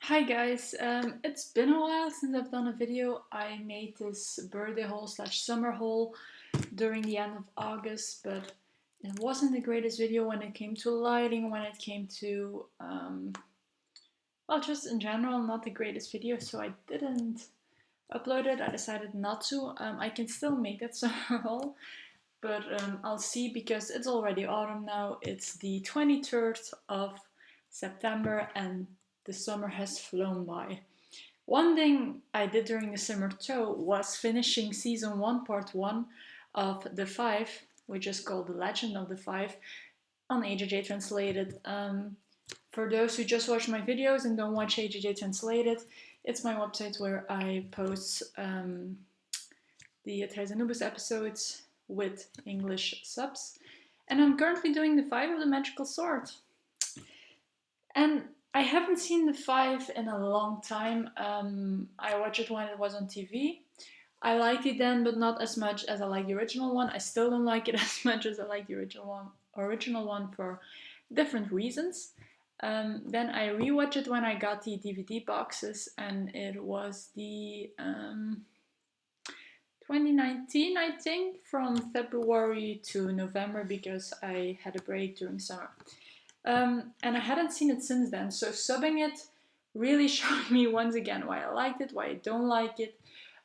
Hi guys, it's been a while since I've done a video. I made this birthday haul slash summer haul during the end of August, but it wasn't the greatest video when it came to lighting, when it came to, well, just in general, not the greatest video, so I didn't upload it. I decided not to. I can still make that summer haul, but I'll see because it's already autumn now. It's the 23rd of September and the summer has flown by. One thing I did during the summer too was finishing season 1, part 1 of The Five, which is called The Legend of the Five, on HJ Translated. For those who just watch my videos and don't watch HJ Translated, it's my website where I post the Anubis episodes with English subs. And I'm currently doing the Five of the Magical Sword. And I haven't seen the Five in a long time. I watched it when it was on TV. I liked it then, but not as much as I like the original one. I still don't like it as much as I like the original one for different reasons. Then I rewatched it when I got the DVD boxes, and it was the 2019, I think, from February to November because I had a break during summer. And I hadn't seen it since then, so subbing it really showed me once again why I liked it, why I don't like it.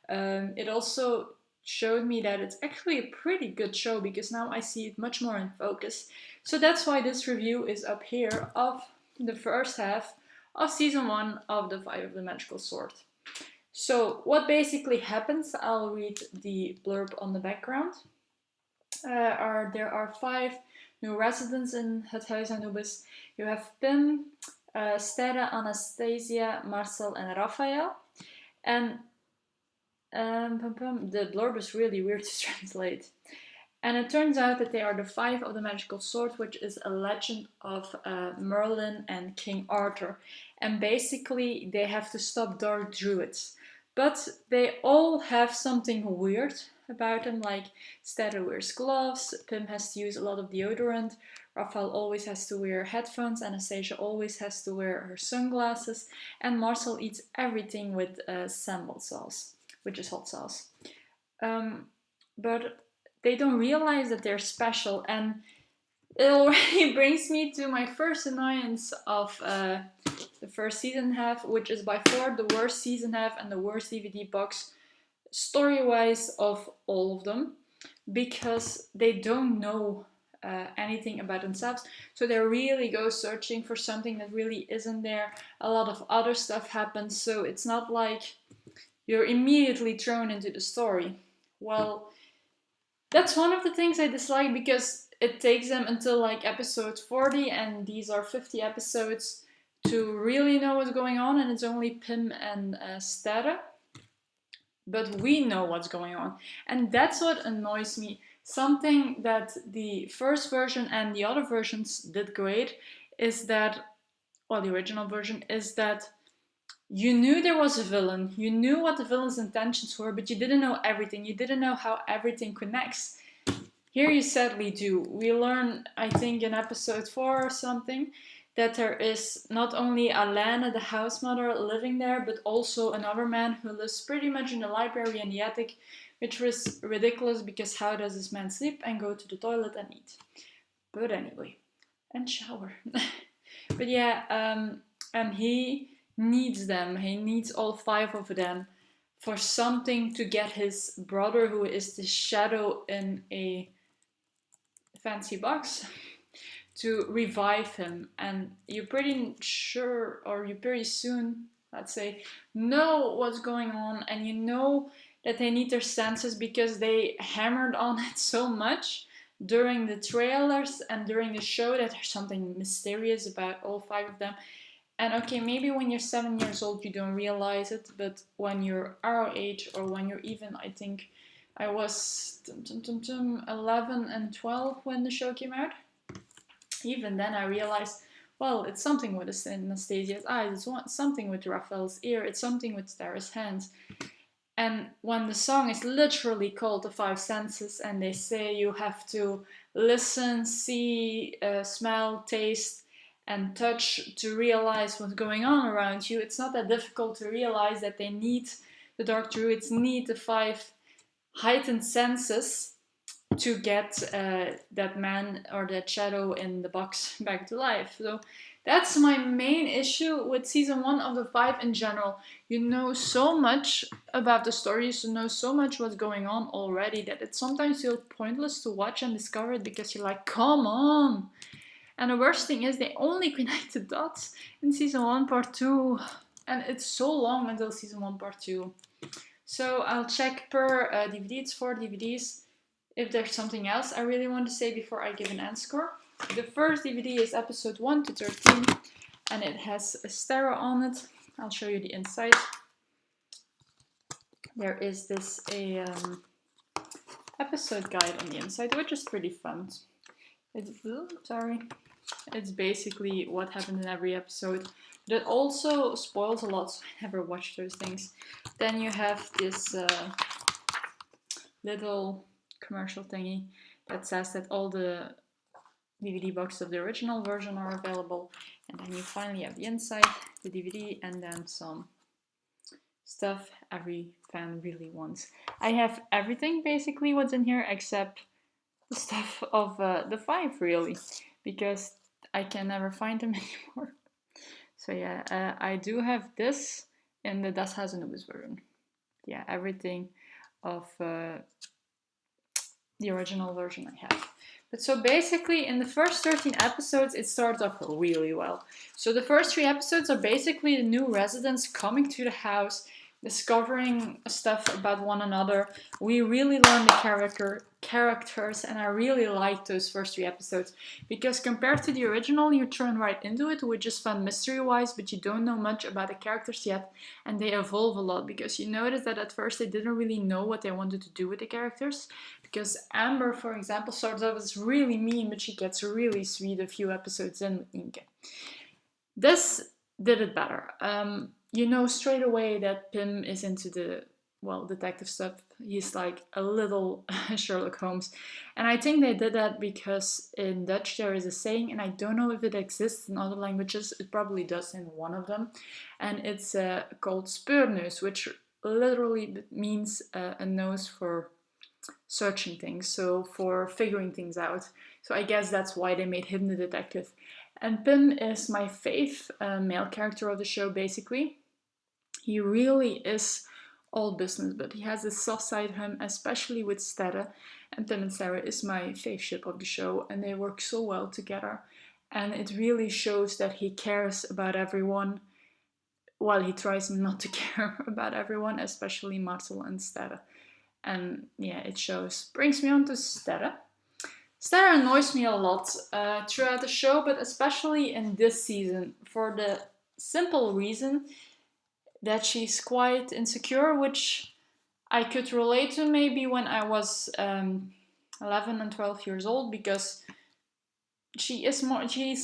It also showed me that it's actually a pretty good show because now I see it much more in focus. So that's why this review is up here of the first half of season 1 of The Five of the Magical Sword. So what basically happens, I'll read the blurb on the background. There are 5 new residents in het Huis Anubis. You have Pim, Sterre, Anastasia, Marcel, and Raphael. And the blurb is really weird to translate. And it turns out that they are the 5 of the Magical Sword, which is a legend of Merlin and King Arthur. And basically, they have to stop dark druids. But they all have something weird about them, like Sterre wears gloves, Pim has to use a lot of deodorant, Raphael always has to wear headphones, Anastasia always has to wear her sunglasses, and Marcel eats everything with sambal sauce, which is hot sauce. But they don't realize that they're special, and it already brings me to my first annoyance of the first season half, which is by far the worst season half and the worst DVD box story-wise of all of them, because they don't know anything about themselves, so they really go searching for something that really isn't there. A lot of other stuff happens, so it's not like you're immediately thrown into the story. Well, that's one of the things I dislike because it takes them until like episode 40, and these are 50 episodes to really know what's going on, and it's only Pim and Sterre. But we know what's going on, and that's what annoys me. Something that the first version and the other versions did great is that, well, the original version is that you knew there was a villain, you knew what the villain's intentions were, but you didn't know everything, you didn't know how everything connects. Here you sadly do. We learn, I think in episode 4 or something, that there is not only Alana, the house mother, living there, but also another man who lives pretty much in the library and the attic, which was ridiculous because how does this man sleep and go to the toilet and eat? But anyway, and shower. But yeah, and he needs them. He needs all 5 of them for something to get his brother, who is the shadow in a fancy box, to revive him. And you're pretty sure, or you pretty soon, let's say, know what's going on, and you know that they need their senses because they hammered on it so much during the trailers and during the show that there's something mysterious about all 5 of them. And okay, maybe when you're 7 years old you don't realize it, but when you're our age, or when you're even, I think I was 11 and 12 when the show came out, even then I realized, well, it's something with Anastasia's eyes, it's something with Raphael's ear, it's something with Star's hands. And when the song is literally called The Five Senses, and they say you have to listen, see, smell, taste, and touch to realize what's going on around you. It's not that difficult to realize that they need, the dark druids need the 5 heightened senses to get that man or that shadow in the box back to life. So that's my main issue with season 1 of the 5 in general. You know so much about the stories, you know so much what's going on already that it sometimes feels pointless to watch and discover it because you're like, come on. And the worst thing is they only connect the dots in season 1 part 2. And it's so long until season 1 part 2. So I'll check per DVD, it's 4 DVDs, if there's something else I really want to say before I give an end score. The first DVD is episode 1 to 13, and it has a star on it. I'll show you the inside. There is this episode guide on the inside, which is pretty fun. It's basically what happened in every episode. But it also spoils a lot, so I never watch those things. Then you have this little commercial thingy that says that all the DVD boxes of the original version are available. And then you finally have the inside, the DVD, and then some stuff every fan really wants. I have everything basically what's in here except the stuff of the 5 really, because I can never find them anymore. So yeah, I do have this in the Das Haus Anubis version. Yeah, everything of the original version I have. But so basically in the first 13 episodes it starts off really well. So the first 3 episodes are basically the new residents coming to the house, discovering stuff about one another. We really learn the characters, and I really liked those first 3 episodes because compared to the original you turn right into it, which is fun mystery wise, but you don't know much about the characters yet, and they evolve a lot because you notice that at first they didn't really know what they wanted to do with the characters, because Amber, for example, starts off as really mean, but she gets really sweet a few episodes in with Nienke. This did it better. You know straight away that Pim is into the, well, detective stuff. He's like a little Sherlock Holmes. And I think they did that because in Dutch there is a saying, and I don't know if it exists in other languages, it probably does in one of them, and it's called speurneus, which literally means a nose for searching things, so for figuring things out. So I guess that's why they made him the detective. And Pim is my fave male character of the show, basically. He really is all business, but he has this soft side to him, especially with Sterre. And Pim and Sterre is my fave ship of the show, and they work so well together. And it really shows that he cares about everyone, while he tries not to care about everyone, especially Marcel and Sterre. And yeah, it shows. Brings me on to Sterre. Sterre annoys me a lot throughout the show, but especially in this season, for the simple reason that she's quite insecure, which I could relate to maybe when I was 11 and 12 years old, because she's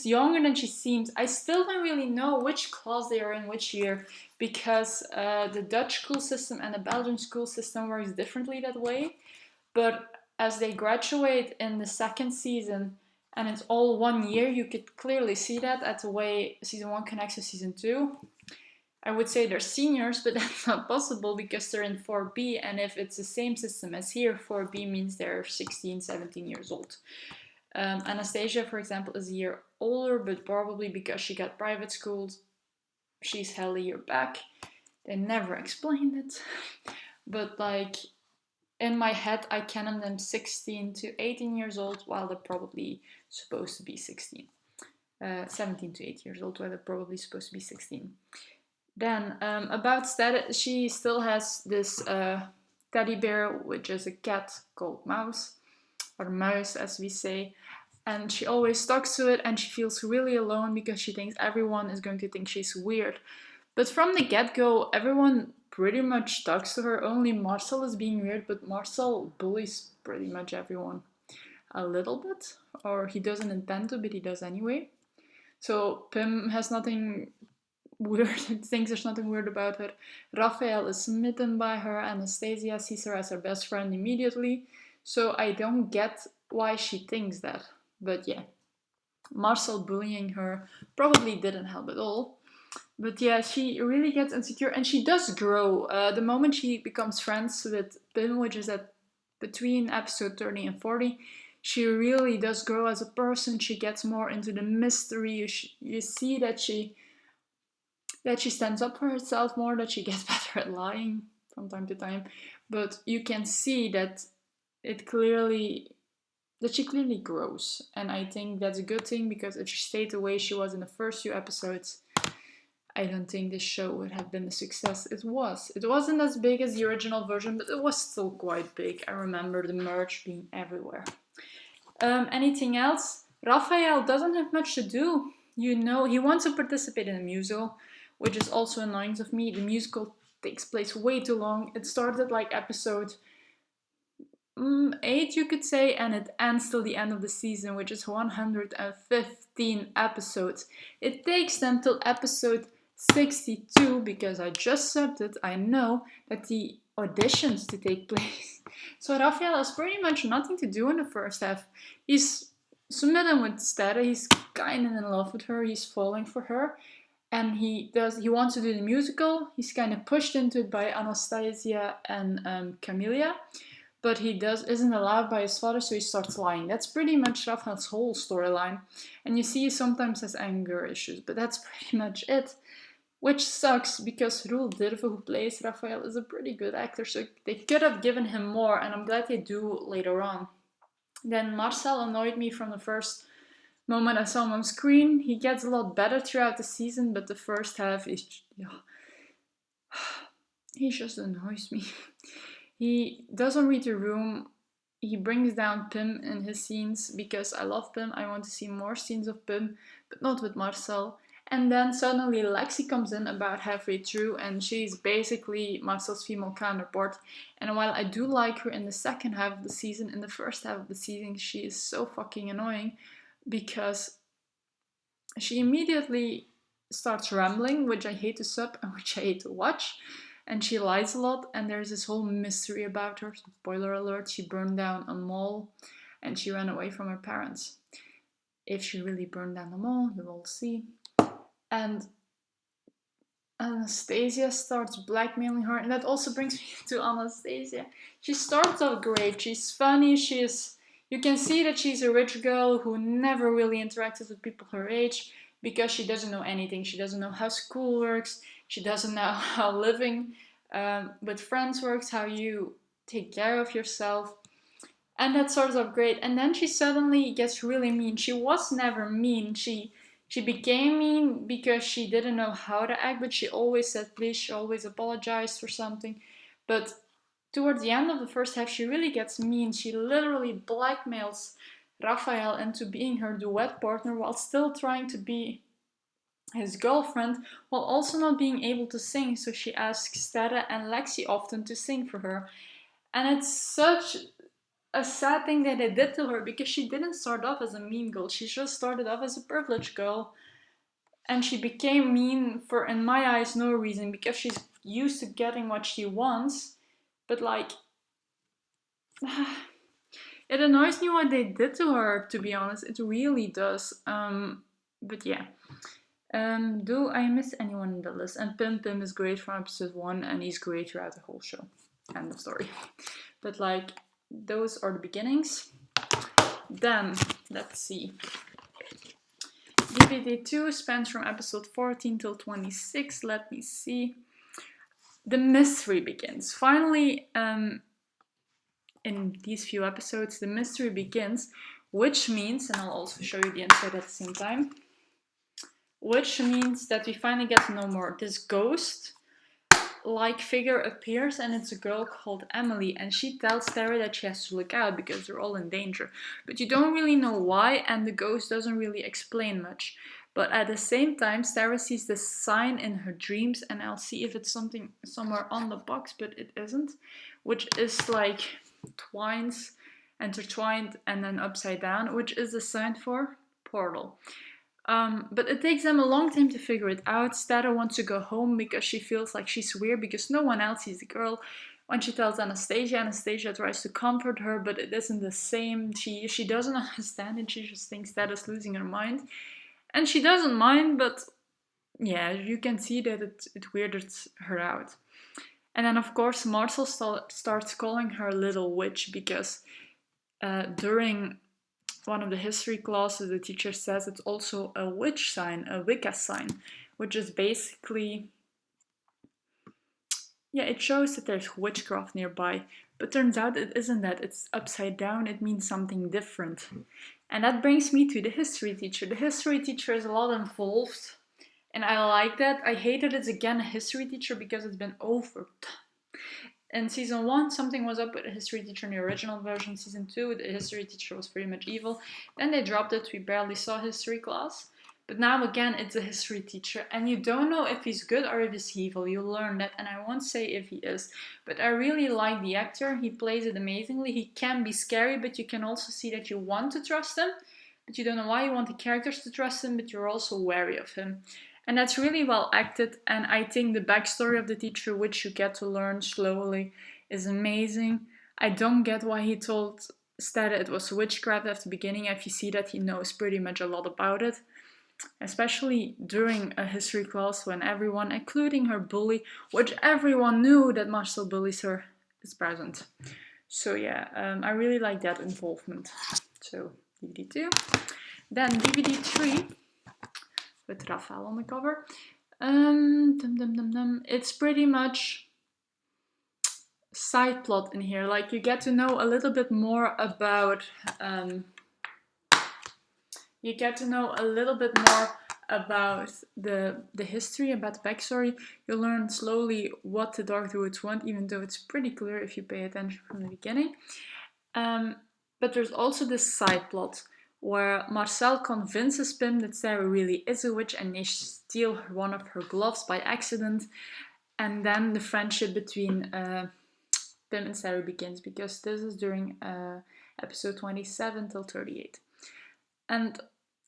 younger than she seems. I still don't really know which class they are in which year, because the Dutch school system and the Belgian school system works differently that way. But as they graduate in the second season, and it's all 1 year, you could clearly see that at the way season 1 connects to season 2. I would say they're seniors, but that's not possible because they're in 4B, and if it's the same system as here, 4B means they're 16, 17 years old. Anastasia, for example, is a year older, but probably because she got private schools, she's held a year back. They never explained it. But like, in my head, I canon them 16 to 18 years old, while they're probably supposed to be 16. 17 to 8 years old, while they're probably supposed to be 16. Then, about Sterre, she still has this teddy bear, which is a cat called Mouse, or Muis as we say, and she always talks to it, and she feels really alone because she thinks everyone is going to think she's weird. But from the get-go, everyone pretty much talks to her. Only Marcel is being weird, but Marcel bullies pretty much everyone a little bit, or he doesn't intend to, but he does anyway. So Pim has nothing weird, thinks there's nothing weird about her. Raphael is smitten by her. Anastasia sees her as her best friend immediately. So I don't get why she thinks that. But yeah. Marcel bullying her probably didn't help at all. But yeah, she really gets insecure and she does grow. The moment she becomes friends with Pim, which is at between episode 30 and 40, she really does grow as a person. She gets more into the mystery. You see that she stands up for herself more, that she gets better at lying from time to time. But you can see that it clearly that she clearly grows. And I think that's a good thing, because if she stayed the way she was in the first few episodes, I don't think this show would have been the success it was. It wasn't as big as the original version, but it was still quite big. I remember the merch being everywhere. Anything else? Raphael doesn't have much to do. You know, he wants to participate in a musical, which is also annoying of me. The musical takes place way too long. It started like episode 8, you could say, and it ends till the end of the season, which is 115 episodes. It takes them till episode 62, because I just subbed it. I know that the auditions to take place. So Raphael has pretty much nothing to do in the first half. He's smitten with Sterre. He's kind of in love with her. He's falling for her. And he wants to do the musical. He's kind of pushed into it by Anastasia and Camelia, but he isn't allowed by his father, so he starts lying. That's pretty much Raphael's whole storyline. And you see he sometimes has anger issues, but that's pretty much it. Which sucks, because Roel Dirve, who plays Raphael, is a pretty good actor, so they could have given him more, and I'm glad they do later on. Then Marcel annoyed me from the first moment I saw him on screen. He gets a lot better throughout the season, but the first half is... he just annoys me. He doesn't read the room. He brings down Pim in his scenes, because I love Pim. I want to see more scenes of Pim, but not with Marcel. And then suddenly Lexi comes in about halfway through, and she's basically Marcel's female counterpart. And while I do like her in the second half of the season, in the first half of the season she is so fucking annoying, because she immediately starts rambling, which I hate to sub and which I hate to watch. And she lies a lot, and there's this whole mystery about her. Spoiler alert, she burned down a mall and she ran away from her parents. If she really burned down the mall, you will see. And Anastasia starts blackmailing her, and that also brings me to Anastasia. She starts off great. She's funny. You can see that she's a rich girl who never really interacted with people her age, because she doesn't know anything. She doesn't know how school works. She doesn't know how living with friends works, how you take care of yourself. And that starts off great. And then she suddenly gets really mean. She was never mean. She became mean because she didn't know how to act, but she always said please. She always apologized for something. But towards the end of the first half, she really gets mean. She literally blackmails Raphael into being her duet partner while still trying to be his girlfriend, while also not being able to sing. So she asks Sterre and Lexi often to sing for her. And it's such a sad thing that they did to her, because she didn't start off as a mean girl. She just started off as a privileged girl. And she became mean for, in my eyes, no reason, because she's used to getting what she wants. But like, it annoys me what they did to her, to be honest. It really does. But yeah. Do I miss anyone in the list? And Pim is great from episode 1, and he's great throughout the whole show. End of story. But like, those are the beginnings. Then, let's see. DVD 2 spans from episode 14 till 26. Let me see. The mystery begins. Finally, in these few episodes, the mystery begins, which means, and I'll also show you the inside at the same time, which means that we finally get to know more. This ghost-like figure appears, and it's a girl called Emily, and she tells Sterre that she has to look out because they're all in danger. But you don't really know why, and the ghost doesn't really explain much. But at the same time, Sterre sees this sign in her dreams, and I'll see if it's something somewhere on the box, but it isn't, which is like twines, intertwined, and then upside down, which is the sign for portal. But it takes them a long time to figure it out. Sterre wants to go home because she feels like she's weird because no one else sees the girl. when she tells Anastasia, Anastasia tries to comfort her, but it isn't the same. She doesn't understand it. She just thinks that is losing her mind. And she doesn't mind, but yeah, you can see that it weirded her out. And then, of course, Marcel starts calling her Little Witch because during one of the history classes, the teacher says it's also a witch sign, a Wicca sign, which is basically, yeah, it shows that there's witchcraft nearby. But turns out it isn't that. It's upside down. It means something different. And that brings me to the history teacher. The history teacher is a lot involved. And I like that. I hate that it's again a history teacher because it's been over. In season 1, something was up with the history teacher in the original version. Season 2, the history teacher was pretty much evil. Then they dropped it. We barely saw history class. But now again, it's a history teacher. And you don't know if he's good or if he's evil. You learn that. And I won't say if he is. But I really like the actor. He plays it amazingly. He can be scary, but you can also see that you want to trust him. But you don't know why you want the characters to trust him, but you're also wary of him. And that's really well acted, and I think the backstory of the teacher, which you get to learn slowly, is amazing. I don't get why he told Stella it was witchcraft at the beginning, if you see that he knows pretty much a lot about it. Especially during a history class when everyone, including her bully, which everyone knew that Marcel bullies her, is present. So yeah, I really like that involvement. So DVD 2. Then DVD 3. With Raphael on the cover. It's pretty much side plot in here. Like you get to know a little bit more about the history, about the backstory. You learn slowly what the Dark Druids want, even though it's pretty clear if you pay attention from the beginning. But there's also this side plot where Marcel convinces Pim that Sarah really is a witch and they steal one of her gloves by accident. And then the friendship between Pim and Sarah begins, because this is during episode 27 till 38. And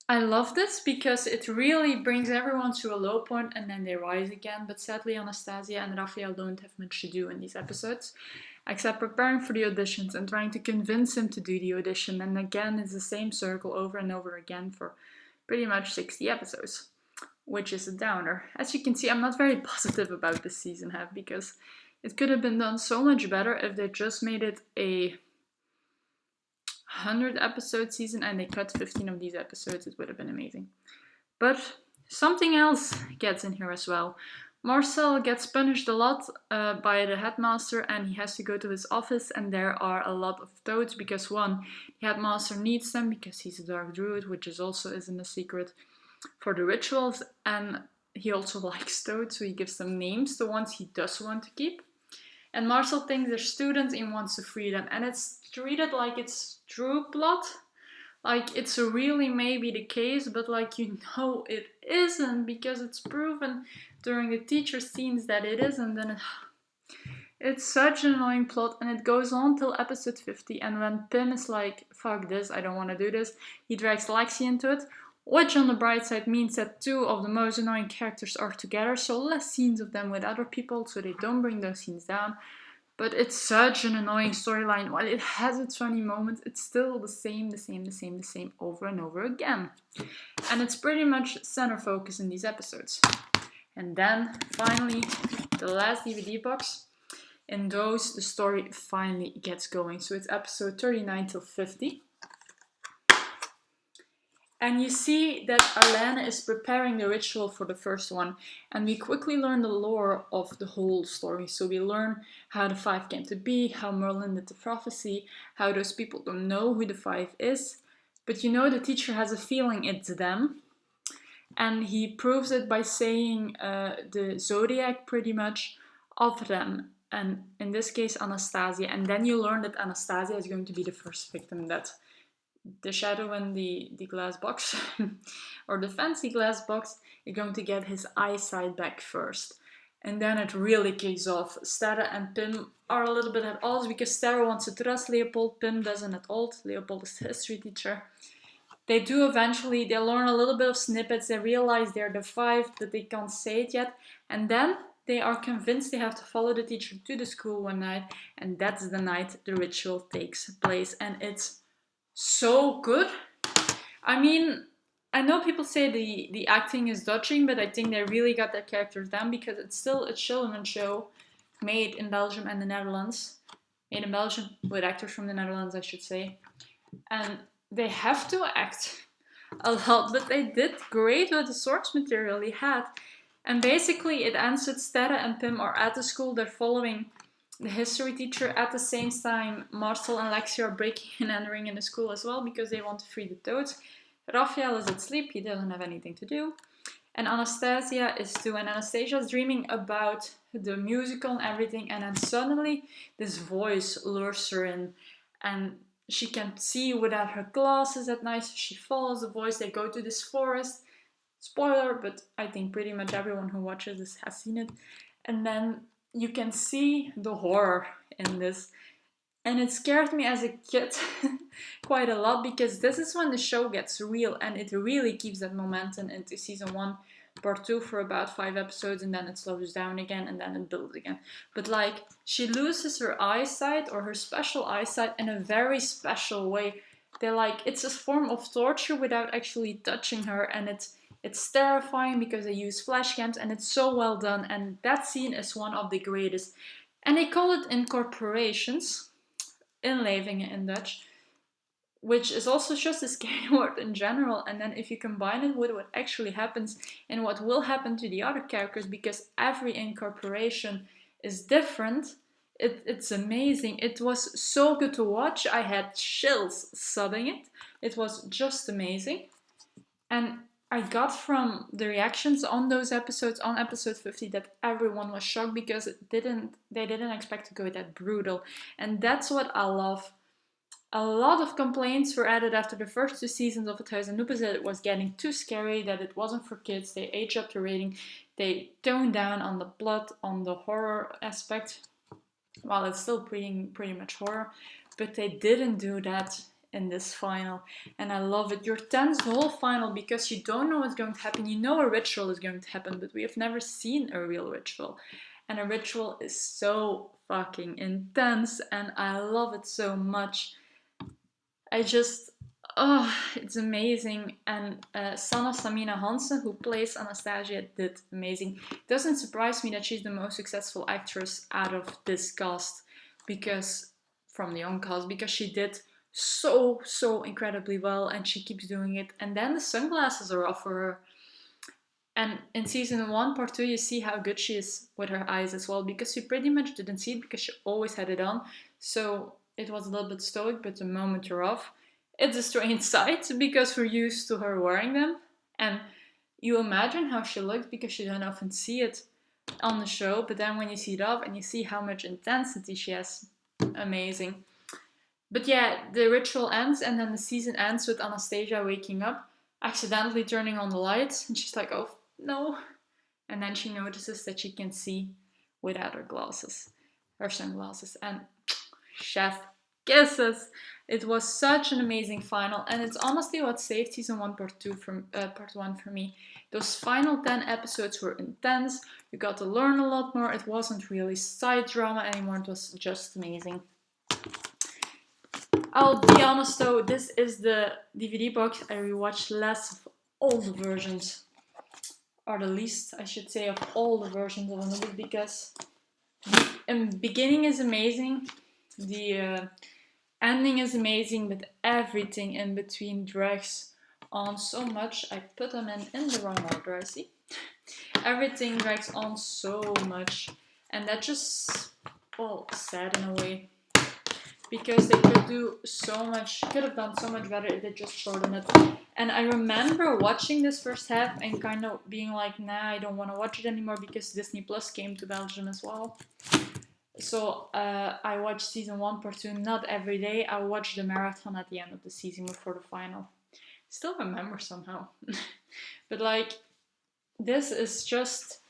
I love this because it really brings everyone to a low point and then they rise again. But sadly, Anastasia and Raphael don't have much to do in these episodes, except preparing for the auditions and trying to convince him to do the audition. And again, it's the same circle over and over again for pretty much 60 episodes, which is a downer. As you can see, I'm not very positive about this season half because it could have been done so much better if they just made it a 100 episode season and they cut 15 of these episodes. It would have been amazing. But something else gets in here as well. Marcel gets punished a lot by the headmaster and he has to go to his office, and there are a lot of toads because one, the headmaster needs them because he's a dark druid, which is also isn't a secret, for the rituals, and he also likes toads, so he gives them names, the ones he does want to keep. And Marcel thinks they're students and wants to free them, and it's treated like it's true plot. Like, it's really maybe the case, but like, you know it isn't, because it's proven during the teacher scenes that it isn't, and it's such an annoying plot, and it goes on till episode 50, and when Pim is like, fuck this, I don't want to do this, he drags Lexi into it, which on the bright side means that 2 of the most annoying characters are together, so less scenes of them with other people, so they don't bring those scenes down. But it's such an annoying storyline. While it has its funny moments, it's still the same over and over again. And it's pretty much center focus in these episodes. And then, finally, the last DVD box. In those, the story finally gets going. So it's episode 39 till 50. And you see that Arlene is preparing the ritual for the first one. And we quickly learn the lore of the whole story. So we learn how the 5 came to be, how Merlin did the prophecy, how those people don't know who the 5 is. But you know the teacher has a feeling it's them. And he proves it by saying the zodiac pretty much of them. And in this case, Anastasia. And then you learn that Anastasia is going to be the first victim that the shadow in the glass box or the fancy glass box, you're going to get his eyesight back first. And then it really kicks off. Sterre and Pim are a little bit at odds because Sterre wants to trust Leopold, Pim doesn't at all. Leopold is the history teacher. They do eventually, they learn a little bit of snippets, they realize they're the 5, but they can't say it yet. And then they are convinced they have to follow the teacher to the school one night, and that's the night the ritual takes place, and it's so good. I mean, I know people say the acting is dodging, but I think they really got their characters down because it's still a children's show made in Belgium and the Netherlands. Made in Belgium with actors from the Netherlands, I should say. And they have to act a lot, but they did great with the source material they had. And basically, it ends with Sterre and Pim are at the school. They're following the history teacher. At the same time, Marcel and Lexi are breaking and entering in the school as well because they want to free the toads. Raphael is asleep. He doesn't have anything to do. And Anastasia is too. And Anastasia's dreaming about the musical and everything. And then suddenly, this voice lures her in. And she can see without her glasses at night. So she follows the voice. They go to this forest. Spoiler, but I think pretty much everyone who watches this has seen it. And then you can see the horror in this. And it scared me as a kid quite a lot because this is when the show gets real and it really keeps that momentum into season 1, part 2 for about 5 episodes, and then it slows down again and then it builds again. But like, she loses her eyesight or her special eyesight in a very special way. They're like, it's a form of torture without actually touching her, and it's terrifying because they use flash cams and it's so well done, and that scene is one of the greatest. And they call it incorporations, inlevingen in Dutch, which is also just a scary word in general. And then if you combine it with what actually happens and what will happen to the other characters, because every incorporation is different, it's amazing. It was so good to watch. I had chills subbing it. It was just amazing. And I got from the reactions on those episodes, on episode 50, that everyone was shocked because they didn't expect to go that brutal. And that's what I love. A lot of complaints were added after the first 2 seasons of It Huis Anubis that it was getting too scary, that it wasn't for kids. They aged up the rating. They toned down on the blood, on the horror aspect, while it's still pretty much horror. But they didn't do that in this final, and I love it. You're tense the whole final because you don't know what's going to happen. You know a ritual is going to happen, but we have never seen a real ritual, and a ritual is so fucking intense, and I love it so much. It's amazing. And Sanna Samina Hansen, who plays Anastasia, did amazing. It doesn't surprise me that she's the most successful actress out of this cast, from the young cast, because she did so incredibly well, and she keeps doing it. And then the sunglasses are off for her. And in season 1, part 2, you see how good she is with her eyes as well, because you pretty much didn't see it because she always had it on. So it was a little bit stoic, but the moment you're off, it's a strange sight because we're used to her wearing them. And you imagine how she looks because you don't often see it on the show, but then when you see it off and you see how much intensity she has, amazing. But yeah, the ritual ends, and then the season ends with Anastasia waking up, accidentally turning on the lights, and she's like, oh no. And then she notices that she can see without her sunglasses. And chef kisses. It was such an amazing final, and it's honestly what saved season 1, part 1 for me. Those final 10 episodes were intense. You got to learn a lot more. It wasn't really side drama anymore. It was just amazing. I'll be honest though, this is the DVD box I rewatched less of all the versions, or the least, I should say, of all the versions of Anubis, because the beginning is amazing, the ending is amazing, but everything in between drags on so much. I put them in the wrong order, I see. Everything drags on so much, and that just, sad in a way. Because they could have done so much better if they just shortened it. And I remember watching this first half and kind of being like, nah, I don't want to watch it anymore, because Disney Plus came to Belgium as well. So I watched season 1, part 2, not every day. I watched the marathon at the end of the season before the final. Still remember somehow. But like, this is just...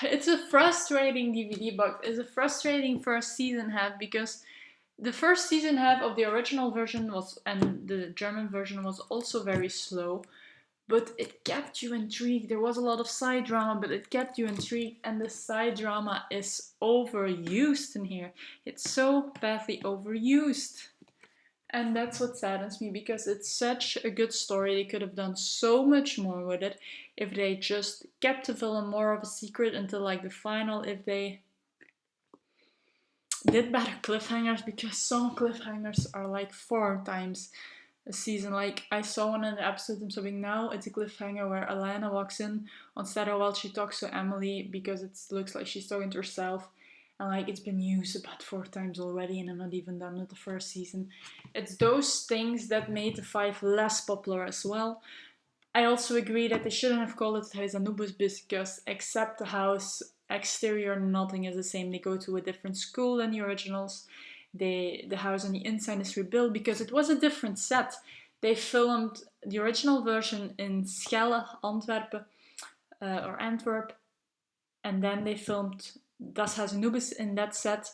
It's a frustrating DVD box. It's a frustrating first season half, because the first season half of the original version and the German version was also very slow. but it kept you intrigued. There was a lot of side drama, but it kept you intrigued, and the side drama is overused in here. It's so badly overused. And that's what saddens me, because it's such a good story. They could have done so much more with it if they just kept the villain more of a secret until like the final, if they did better cliffhangers, because some cliffhangers are like 4 times a season. Like I saw one in the episode I'm subbing now. It's a cliffhanger where Alana walks in on Sarah while she talks to Emily, because it looks like she's talking to herself, and like it's been used about 4 times already, and I'm not even done with the first season. It's those things that made the 5 less popular as well. I also agree that they shouldn't have called it House Anubis, because except the house exterior, nothing is the same. They go to a different school than the originals. The house on the inside is rebuilt because it was a different set. They filmed the original version in Schelle, Antwerpen, or Antwerp, and then they filmed Das Huis Anubis in that set.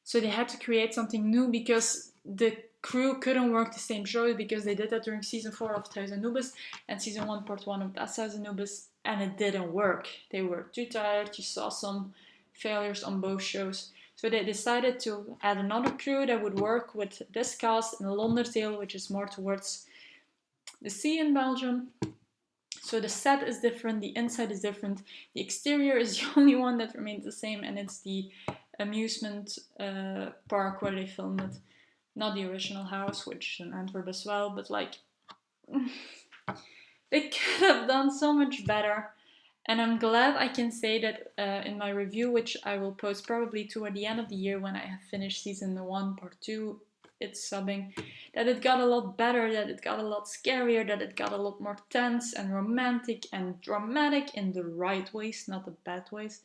So they had to create something new because the crew couldn't work the same show, because they did that during season 4 of Huis Anubis and season 1 part 1 of Das Huis Anubis, and it didn't work. They were too tired. You saw some failures on both shows. So they decided to add another crew that would work with this cast in Londerzeel, which is more towards the sea in Belgium. So the set is different, the inside is different, the exterior is the only one that remains the same, and it's the amusement park where they filmed it. Not the original house, which is in Antwerp as well, but like, they could have done so much better. And I'm glad I can say that in my review, which I will post probably toward the end of the year when I have finished season 1 part 2, it's subbing, that it got a lot better, that it got a lot scarier, that it got a lot more tense and romantic and dramatic in the right ways, not the bad ways.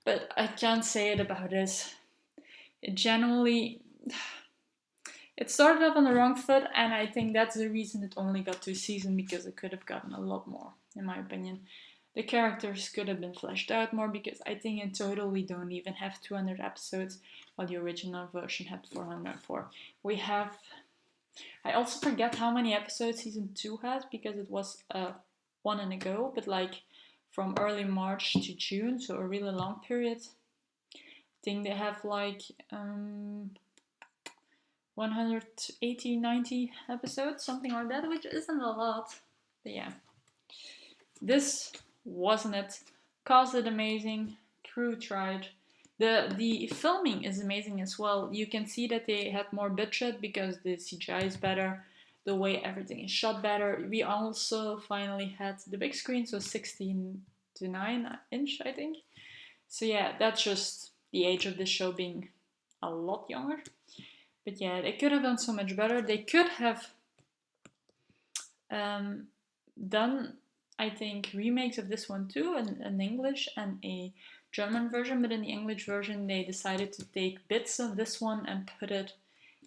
But I can't say it about this. It generally, it started off on the wrong foot, and I think that's the reason it only got 2 seasons, because it could have gotten a lot more, in my opinion. The characters could have been fleshed out more, because I think in total we don't even have 200 episodes, while the original version had 404. We have... I also forget how many episodes season 2 has, because it was one and a go, but like from early March to June, so a really long period. I think they have like 180, 90 episodes, something like that, which isn't a lot. But yeah, this wasn't it. Cast it amazing, crew tried. The filming is amazing as well. You can see that they had more budget because the CGI is better, the way everything is shot better. We also finally had the big screen, so 16 to 9 inch, I think. So yeah, that's just the age of this show being a lot younger. But yeah, they could have done so much better. They could have done, I think, remakes of this one too, in English and a German version, but in the English version they decided to take bits of this one and put it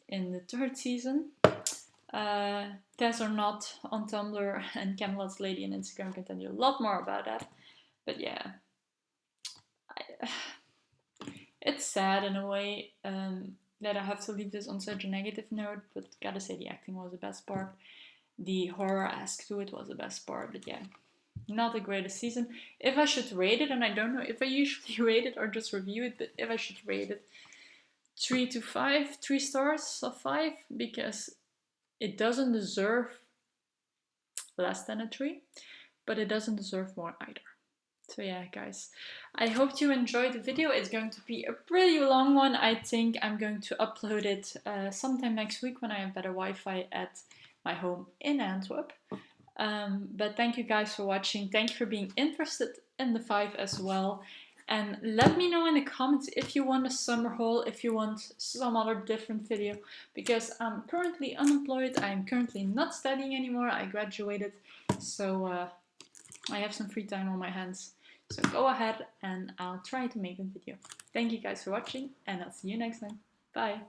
in the 3rd season. Tess or Not on Tumblr and Camelot's Lady on Instagram can tell you a lot more about that. But yeah, it's sad in a way that I have to leave this on such a negative note, but gotta say the acting was the best part. The horror-esque to it was the best part, but yeah, not the greatest season. If I should rate it, and I don't know if I usually rate it or just review it, but if I should rate it, 3 to 5, 3 stars of 5, because it doesn't deserve less than a 3, but it doesn't deserve more either. So yeah, guys, I hope you enjoyed the video. It's going to be a pretty long one. I think I'm going to upload it sometime next week when I have better Wi-Fi at my home in Antwerp. But thank you guys for watching. Thank you for being interested in the 5 as well. And let me know in the comments if you want a summer haul, if you want some other different video, because I'm currently unemployed. I'm currently not studying anymore. I graduated, so I have some free time on my hands. So go ahead and I'll try to make a video. Thank you guys for watching, and I'll see you next time. Bye!